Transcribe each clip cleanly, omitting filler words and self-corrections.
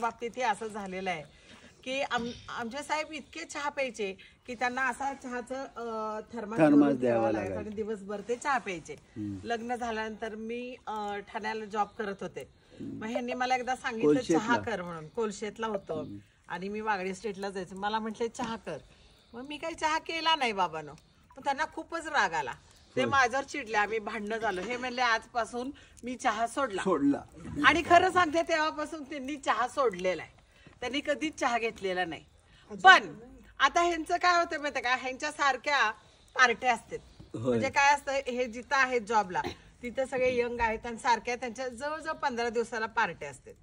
बाबतीत हे असं झालेलं आहे की आमचे साहेब इतके चहा प्यायचे की त्यांना असा चहाचं थर्मास द्यावा लागायचा आणि दिवसभर ते चहा प्यायचे. लग्न झाल्यानंतर मी ठाण्याला जॉब करत होते. मग ह्यांनी मला एकदा सांगितलं चहा कर म्हणून. कोलशेतला होतं आणि मी वागळे स्टेटला जायचं. मला म्हटले चहा कर. मग मी काही चहा केला नाही बाबांनो. पण त्यांना खूपच राग आला. ते माझ्यावर चिडले. आम्ही भांडणं झालो. हे म्हणले आजपासून मी चहा सोडला. आणि खरं सांगते तेव्हापासून त्यांनी चहा सोडलेला आहे. त्यांनी कधीच चहा घेतलेला नाही. पण आता ह्यांचं काय होतं माहिती का, ह्यांच्या सारख्या पार्ट्या असतात. म्हणजे काय असतं, हे जिथं आहेत जॉबला तिथं सगळे यंग आहेत आणि सारख्या त्यांच्या जवळजवळ 15 दिवसाला पार्ट्या असतात.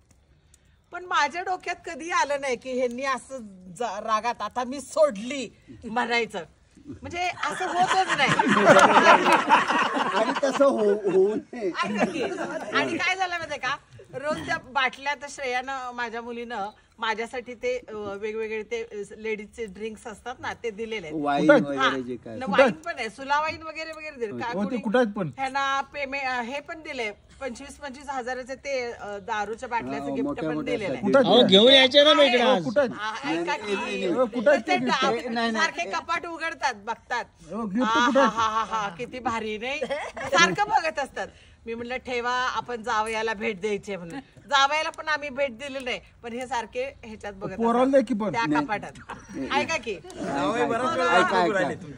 पण माझ्या डोक्यात कधी आलं नाही की ह्यांनी असं रागात आता मी सोडली म्हणायचं. म्हणजे असं होतच नाही. आणि तसं होऊ नये. आणि काय झालं माहितीये का, रोज त्या बाटल्या तर श्रेयानं माझ्या मुलीनं माझ्यासाठी ते वेगवेगळे ते लेडीजचे ड्रिंक्स असतात ना ते दिलेले आहेत. वाईन पण आहे, सुला वाईन वगैरे वगैरे दिले. ह्यांना पेमेंट हे पण दिले 25-25 हजाराचे ते दारूच्या बाटल्याचं गिफ्ट पण दिलेलं आहे. घेऊन यायचे ना सारखे कपाट उघडतात बघतात. हा किती भारी नाही, सारखं बघत असतात. मी म्हणलं ठेवा आपण जावयाला भेट द्यायची म्हणून. जावयाला पण आम्ही भेट दिली नाही, पण हे सारखे ह्याच्यात बघत त्या कपाटात. ऐका की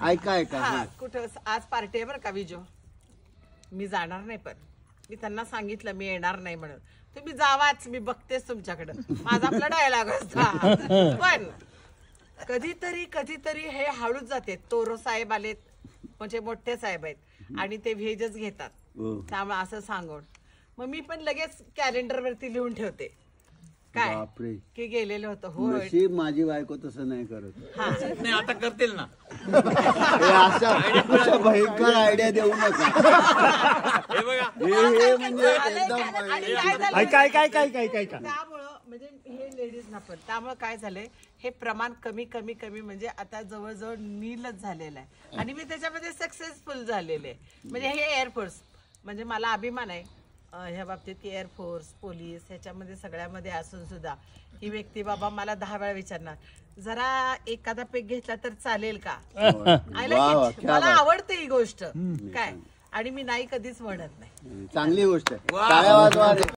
ऐका कुठं आज पार्टी आहे बरं का विजो, मी जाणार नाही. पण मी त्यांना सांगितलं मी येणार नाही म्हणून. तुम्ही जावाच, मी बघतेच तुमच्याकडं. माझा आपला डायलॉग असता. पण कधीतरी हे हळूच जाते. तोरो साहेब आलेत म्हणजे मोठे साहेब आहेत आणि ते व्हेजच घेतात. त्यामुळे असं सांगून मग मी पण लगेच कॅलेंडर वरती लिहून ठेवते काय की गेलेलं होतं. हो माझी बायको तसं नाही करत. नाही आता करतील ना. अशा भयंकर आयडिया देऊ नका. त्यामुळं म्हणजे हे लेडीज ना पण त्यामुळे काय झालंय, हे प्रमाण कमी म्हणजे आता जवळजवळ नीलच झालेलं आहे. आणि मी त्याच्यामध्ये सक्सेसफुल झालेले आहे. म्हणजे हे एअरफोर्स म्हणजे मला अभिमान आहे ह्या बाबतीत की एअरफोर्स पोलीस ह्याच्यामध्ये सगळ्यामध्ये असून सुद्धा ही व्यक्ती बाबा मला 10 वेळा विचारणार जरा एखादा पेक घेतला तर चालेल का. मला आवडते ही गोष्ट काय, आणि मी नाही कधीच म्हणत नाही. चांगली गोष्ट आहे.